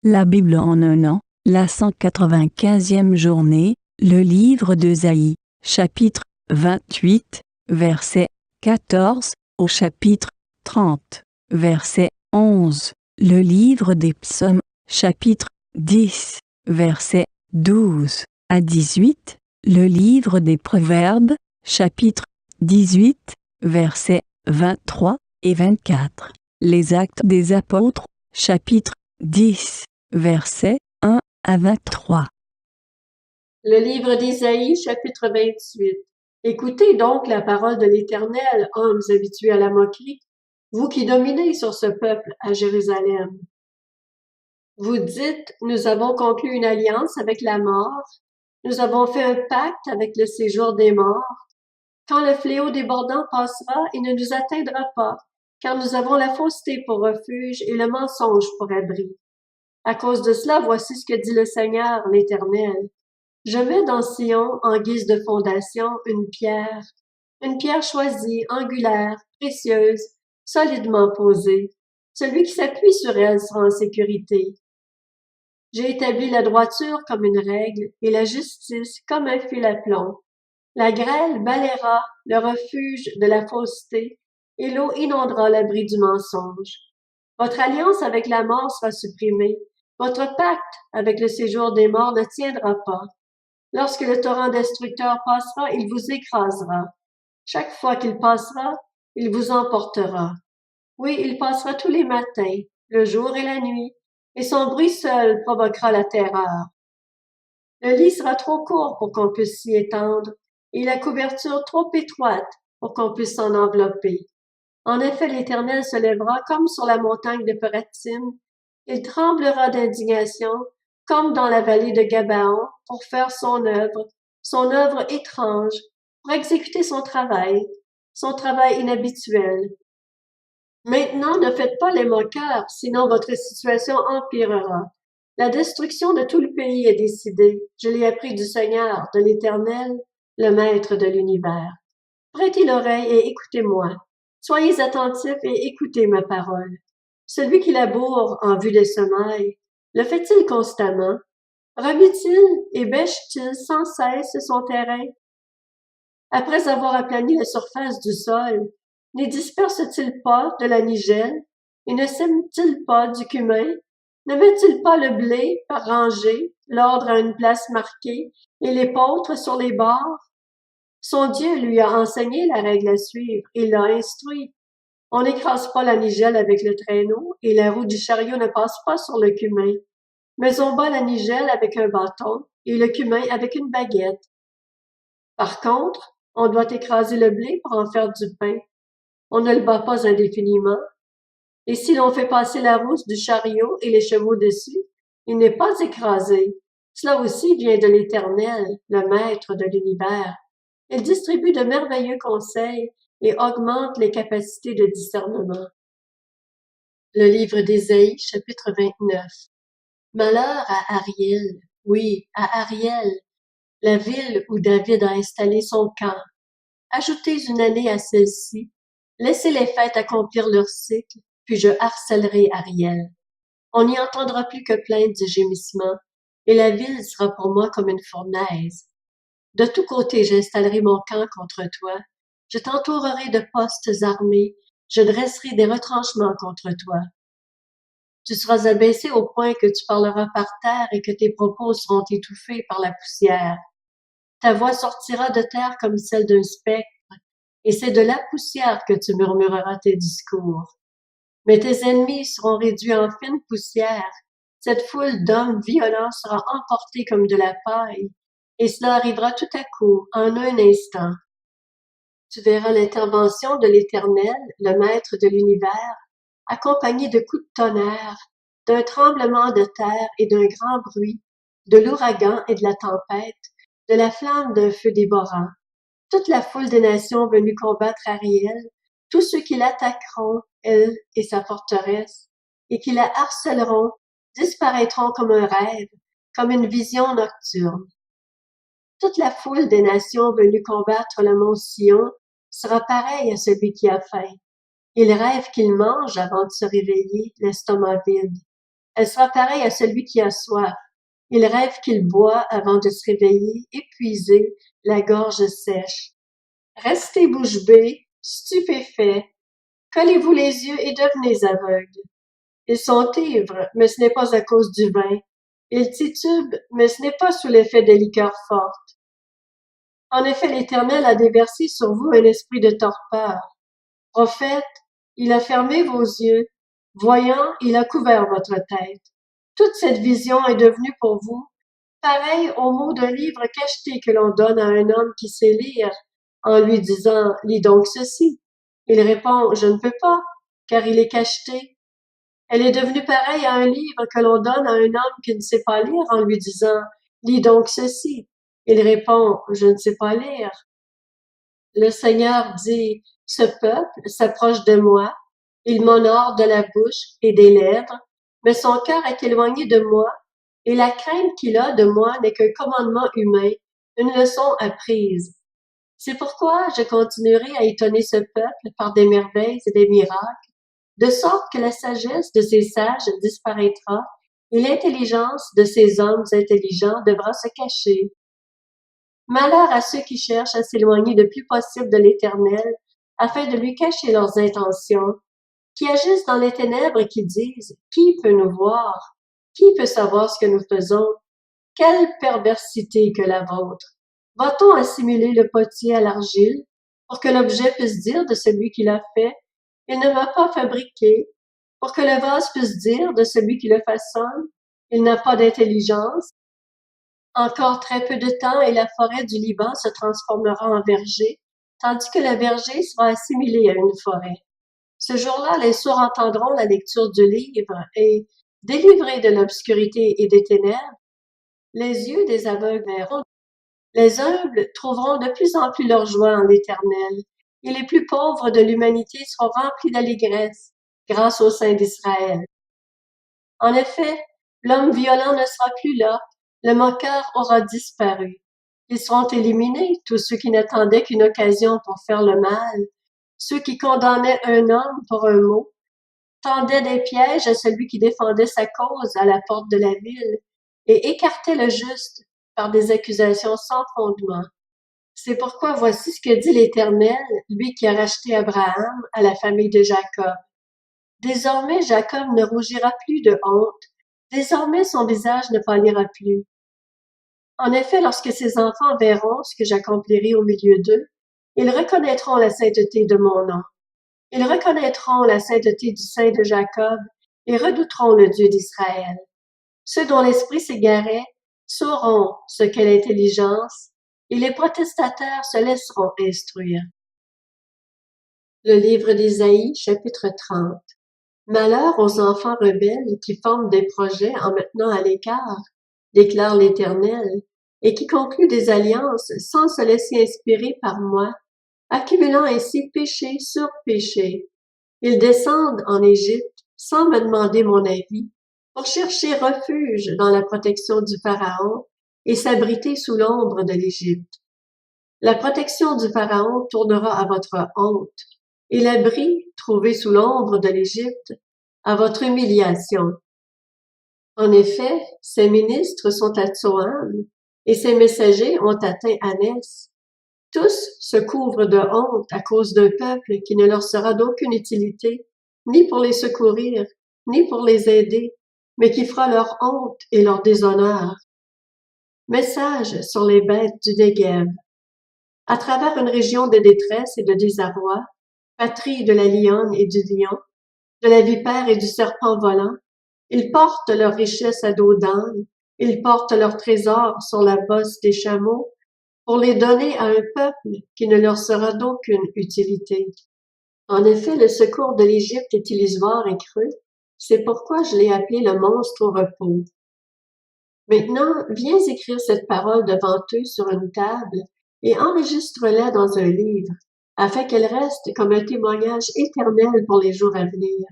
La Bible en un an, la 195e journée, le livre d'Ésaïe, chapitre 28, verset 14, au chapitre 30, verset 11, le livre des psaumes, chapitre 10, verset 12 à 18, le livre des proverbes, chapitre 18, versets 23 et 24, les actes des apôtres, chapitre 10, versets 1 à 23. Le livre d'Ésaïe, chapitre 28. Écoutez donc la parole de l'Éternel, hommes habitués à la moquerie, vous qui dominez sur ce peuple à Jérusalem. Vous dites, nous avons conclu une alliance avec la mort, nous avons fait un pacte avec le séjour des morts. Quand le fléau débordant passera, il ne nous atteindra pas, car nous avons la fausseté pour refuge et le mensonge pour abri. À cause de cela, voici ce que dit le Seigneur, l'Éternel. Je mets dans Sion, en guise de fondation, une pierre choisie, angulaire, précieuse, solidement posée. Celui qui s'appuie sur elle sera en sécurité. J'ai établi la droiture comme une règle et la justice comme un fil à plomb. La grêle balayera le refuge de la fausseté et l'eau inondera l'abri du mensonge. Votre alliance avec la mort sera supprimée. Votre pacte avec le séjour des morts ne tiendra pas. Lorsque le torrent destructeur passera, il vous écrasera. Chaque fois qu'il passera, il vous emportera. Oui, il passera tous les matins, le jour et la nuit, et son bruit seul provoquera la terreur. Le lit sera trop court pour qu'on puisse s'y étendre, et la couverture trop étroite pour qu'on puisse s'en envelopper. En effet, l'Éternel se lèvera comme sur la montagne de Pératim, il tremblera d'indignation, comme dans la vallée de Gabaon, pour faire son œuvre étrange, pour exécuter son travail inhabituel. Maintenant, ne faites pas les moqueurs, sinon votre situation empirera. La destruction de tout le pays est décidée. Je l'ai appris du Seigneur, de l'Éternel, le Maître de l'univers. Prêtez l'oreille et écoutez-moi. Soyez attentifs et écoutez ma parole. Celui qui laboure en vue des semailles, le fait-il constamment? Remue-t-il et bêche-t-il sans cesse son terrain? Après avoir aplani la surface du sol, n'y disperse-t-il pas de la nigelle et ne sème-t-il pas du cumin? Ne met-il pas le blé par rangée, l'ordre à une place marquée et l'épeautre sur les bords? Son Dieu lui a enseigné la règle à suivre et l'a instruit. On n'écrase pas la nigelle avec le traîneau et la roue du chariot ne passe pas sur le cumin. Mais on bat la nigelle avec un bâton et le cumin avec une baguette. Par contre, on doit écraser le blé pour en faire du pain. On ne le bat pas indéfiniment. Et si l'on fait passer la roue du chariot et les chevaux dessus, il n'est pas écrasé. Cela aussi vient de l'Éternel, le Maître de l'univers. Il distribue de merveilleux conseils et augmente les capacités de discernement. Le livre d'Ésaïe, chapitre 29. Malheur à Ariel, oui, à Ariel, la ville où David a installé son camp. Ajoutez une année à celle-ci, laissez les fêtes accomplir leur cycle, puis je harcèlerai Ariel. On n'y entendra plus que plaintes et gémissements, et la ville sera pour moi comme une fournaise. De tous côtés j'installerai mon camp contre toi, je t'entourerai de postes armés, je dresserai des retranchements contre toi. Tu seras abaissé au point que tu parleras par terre et que tes propos seront étouffés par la poussière. Ta voix sortira de terre comme celle d'un spectre, et c'est de la poussière que tu murmureras tes discours. Mais tes ennemis seront réduits en fine poussière, cette foule d'hommes violents sera emportée comme de la paille, et cela arrivera tout à coup, en un instant. Tu verras l'intervention de l'Éternel, le Maître de l'univers, accompagnée de coups de tonnerre, d'un tremblement de terre et d'un grand bruit, de l'ouragan et de la tempête, de la flamme d'un feu dévorant. Toute la foule des nations venues combattre Ariel, tous ceux qui l'attaqueront, elle et sa forteresse, et qui la harcèleront, disparaîtront comme un rêve, comme une vision nocturne. Toute la foule des nations venues combattre le mont Sion sera pareille à celui qui a faim. Il rêve qu'il mange avant de se réveiller, l'estomac vide. Elle sera pareille à celui qui a soif. Il rêve qu'il boit avant de se réveiller, épuisé, la gorge sèche. Restez bouche bée, stupéfaits. Collez-vous les yeux et devenez aveugles. Ils sont ivres, mais ce n'est pas à cause du vin. Ils titubent, mais ce n'est pas sous l'effet des liqueurs fortes. En effet, l'Éternel a déversé sur vous un esprit de torpeur. Prophète, il a fermé vos yeux. Voyant, il a couvert votre tête. Toute cette vision est devenue pour vous pareille au mot d'un livre cacheté que l'on donne à un homme qui sait lire, en lui disant « Lis donc ceci ». Il répond « Je ne peux pas, car il est cacheté ». Elle est devenue pareille à un livre que l'on donne à un homme qui ne sait pas lire en lui disant « Lis donc ceci ». Il répond « Je ne sais pas lire ». Le Seigneur dit « Ce peuple s'approche de moi, il m'honore de la bouche et des lèvres, mais son cœur est éloigné de moi, et la crainte qu'il a de moi n'est qu'un commandement humain, une leçon apprise. C'est pourquoi je continuerai à étonner ce peuple par des merveilles et des miracles, de sorte que la sagesse de ces sages disparaîtra et l'intelligence de ces hommes intelligents devra se cacher. Malheur à ceux qui cherchent à s'éloigner le plus possible de l'Éternel, afin de lui cacher leurs intentions, qui agissent dans les ténèbres et qui disent « Qui peut nous voir? Qui peut savoir ce que nous faisons? Quelle perversité que la vôtre! Va-t-on assimiler le potier à l'argile, pour que l'objet puisse dire de celui qui l'a fait « Il ne m'a pas fabriqué », pour que le vase puisse dire de celui qui le façonne « Il n'a pas d'intelligence ». Encore très peu de temps et la forêt du Liban se transformera en verger, tandis que le verger sera assimilé à une forêt. Ce jour-là, les sourds entendront la lecture du livre et, délivrés de l'obscurité et des ténèbres, les yeux des aveugles verront. Les humbles trouveront de plus en plus leur joie en l'Éternel, et les plus pauvres de l'humanité seront remplis d'allégresse grâce au Saint d'Israël. En effet, l'homme violent ne sera plus là, le moqueur aura disparu. Ils seront éliminés, tous ceux qui n'attendaient qu'une occasion pour faire le mal, ceux qui condamnaient un homme pour un mot, tendaient des pièges à celui qui défendait sa cause à la porte de la ville, et écartaient le juste par des accusations sans fondement. C'est pourquoi voici ce que dit l'Éternel, lui qui a racheté Abraham à la famille de Jacob. Désormais Jacob ne rougira plus de honte, désormais son visage ne pâlira plus. En effet, lorsque ses enfants verront ce que j'accomplirai au milieu d'eux, ils reconnaîtront la sainteté de mon nom. Ils reconnaîtront la sainteté du Saint de Jacob et redouteront le Dieu d'Israël. Ceux dont l'esprit s'égarait sauront ce qu'est l'intelligence, et les protestataires se laisseront instruire. Le livre d'Ésaïe, chapitre 30. Malheur aux enfants rebelles qui forment des projets en me tenant à l'écart, déclare l'Éternel, et qui concluent des alliances sans se laisser inspirer par moi, accumulant ainsi péché sur péché. Ils descendent en Égypte sans me demander mon avis, pour chercher refuge dans la protection du Pharaon et s'abriter sous l'ombre de l'Égypte. La protection du Pharaon tournera à votre honte, et l'abri trouvé sous l'ombre de l'Égypte à votre humiliation. En effet, ses ministres sont à Tsoan, et ses messagers ont atteint Anès. Tous se couvrent de honte à cause d'un peuple qui ne leur sera d'aucune utilité, ni pour les secourir, ni pour les aider, mais qui fera leur honte et leur déshonneur. Message sur les bêtes du Negev. À travers une région de détresse et de désarroi, patrie de la lionne et du lion, de la vipère et du serpent volant, ils portent leur richesse à dos d'âne, ils portent leur trésor sur la bosse des chameaux, pour les donner à un peuple qui ne leur sera d'aucune utilité. En effet, le secours de l'Égypte est illusoire et creux, c'est pourquoi je l'ai appelé le monstre au repos. Maintenant, viens écrire cette parole devant eux sur une table et enregistre-la dans un livre, afin qu'elle reste comme un témoignage éternel pour les jours à venir.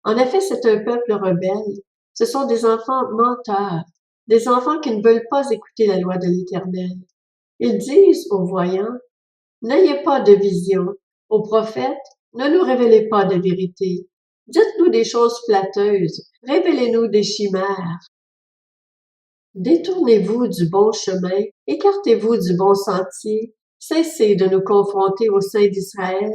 En effet, c'est un peuple rebelle. Ce sont des enfants menteurs, des enfants qui ne veulent pas écouter la loi de l'Éternel. Ils disent aux voyants, « N'ayez pas de vision. Aux prophètes, ne nous révélez pas de vérité. Dites-nous des choses flatteuses, révélez-nous des chimères. Détournez-vous du bon chemin, écartez-vous du bon sentier, cessez de nous confronter au sein d'Israël.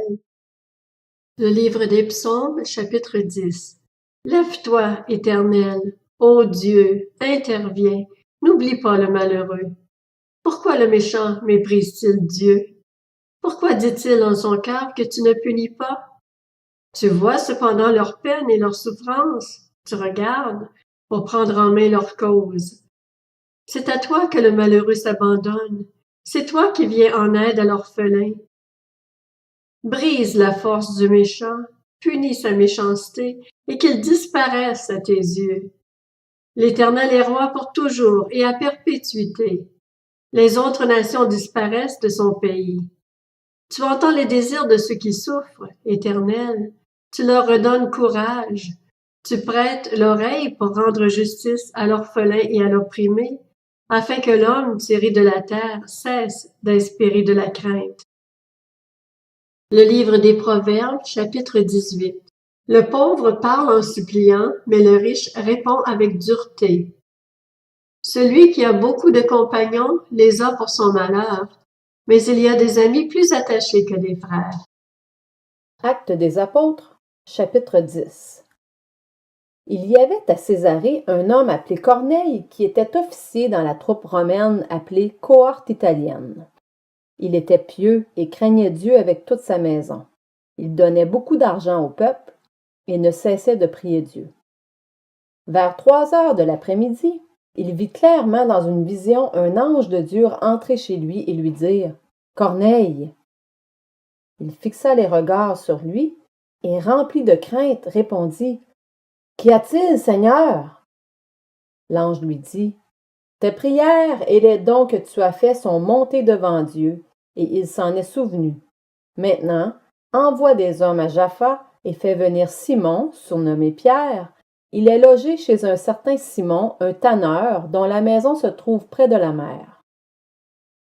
Le livre des Psaumes, chapitre 10. Lève-toi, Éternel, ô Dieu, interviens, n'oublie pas le malheureux. Pourquoi le méchant méprise-t-il Dieu? Pourquoi dit-il en son cœur que tu ne punis pas? Tu vois cependant leur peine et leur souffrance, tu regardes pour prendre en main leur cause. C'est à toi que le malheureux s'abandonne, c'est toi qui viens en aide à l'orphelin. Brise la force du méchant, punis sa méchanceté, et qu'il disparaisse à tes yeux. L'Éternel est roi pour toujours et à perpétuité. Les autres nations disparaissent de son pays. Tu entends les désirs de ceux qui souffrent, Éternel. Tu leur redonnes courage. Tu prêtes l'oreille pour rendre justice à l'orphelin et à l'opprimé, afin que l'homme tiré de la terre cesse d'inspirer de la crainte. Le livre des Proverbes, chapitre 18. Le pauvre parle en suppliant, mais le riche répond avec dureté. Celui qui a beaucoup de compagnons les a pour son malheur, mais il y a des amis plus attachés que des frères. Actes des apôtres, chapitre 10. Il y avait à Césarée un homme appelé Corneille qui était officier dans la troupe romaine appelée cohorte italienne. Il était pieux et craignait Dieu avec toute sa maison. Il donnait beaucoup d'argent au peuple et ne cessait de prier Dieu. Vers 3 heures de l'après-midi, il vit clairement dans une vision un ange de Dieu entrer chez lui et lui dire « Corneille !» Il fixa les regards sur lui et, rempli de crainte, répondit « Qu'y a-t-il, Seigneur ?» L'ange lui dit « Tes prières et les dons que tu as faits sont montés devant Dieu, et il s'en est souvenu. Maintenant, envoie des hommes à Jaffa et fais venir Simon, surnommé Pierre. Il est logé chez un certain Simon, un tanneur, dont la maison se trouve près de la mer. »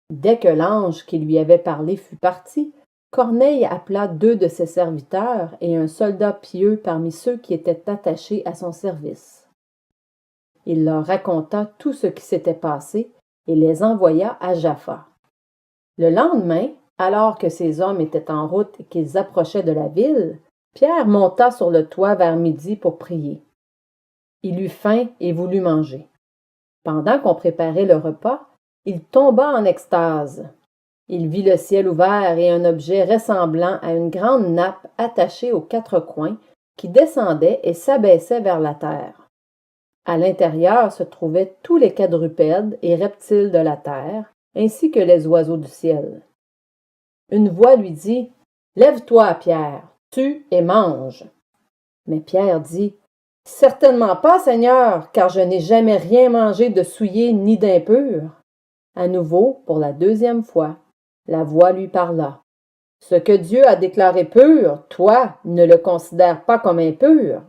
Dès que l'ange qui lui avait parlé fut parti, Corneille appela 2 de ses serviteurs et un soldat pieux parmi ceux qui étaient attachés à son service. Il leur raconta tout ce qui s'était passé et les envoya à Jaffa. Le lendemain, alors que ces hommes étaient en route et qu'ils approchaient de la ville, Pierre monta sur le toit vers midi pour prier. Il eut faim et voulut manger. Pendant qu'on préparait le repas, il tomba en extase. Il vit le ciel ouvert et un objet ressemblant à une grande nappe attachée aux 4 coins qui descendait et s'abaissait vers la terre. À l'intérieur se trouvaient tous les quadrupèdes et reptiles de la terre, ainsi que les oiseaux du ciel. Une voix lui dit « Lève-toi, Pierre, tue et mange. » Mais Pierre dit « Certainement pas, Seigneur, car je n'ai jamais rien mangé de souillé ni d'impur. » À nouveau, pour la 2e fois, la voix lui parla. « Ce que Dieu a déclaré pur, toi, ne le considère pas comme impur. »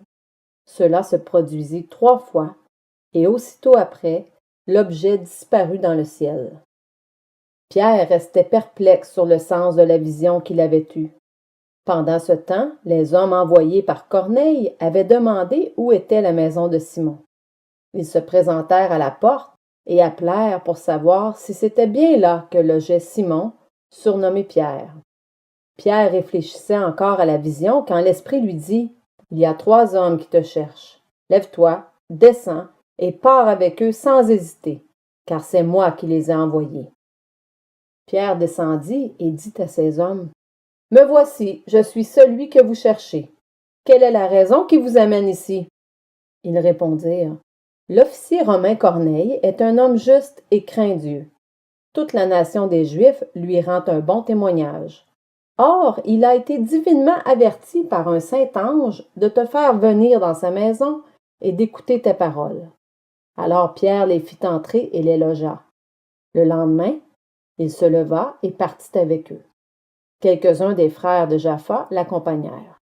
Cela se produisit 3 fois, et aussitôt après, l'objet disparut dans le ciel. Pierre restait perplexe sur le sens de la vision qu'il avait eue. Pendant ce temps, les hommes envoyés par Corneille avaient demandé où était la maison de Simon. Ils se présentèrent à la porte et appelèrent pour savoir si c'était bien là que logeait Simon, surnommé Pierre. Pierre réfléchissait encore à la vision quand l'Esprit lui dit « Il y a 3 hommes qui te cherchent. Lève-toi, descends et pars avec eux sans hésiter, car c'est moi qui les ai envoyés. » Pierre descendit et dit à ces hommes « Me voici, je suis celui que vous cherchez. Quelle est la raison qui vous amène ici? » Ils répondirent « L'officier romain Corneille est un homme juste et craint Dieu. Toute la nation des Juifs lui rend un bon témoignage. Or, il a été divinement averti par un saint ange de te faire venir dans sa maison et d'écouter tes paroles. » Alors Pierre les fit entrer et les logea. Le lendemain, il se leva et partit avec eux. Quelques-uns des frères de Jaffa l'accompagnèrent.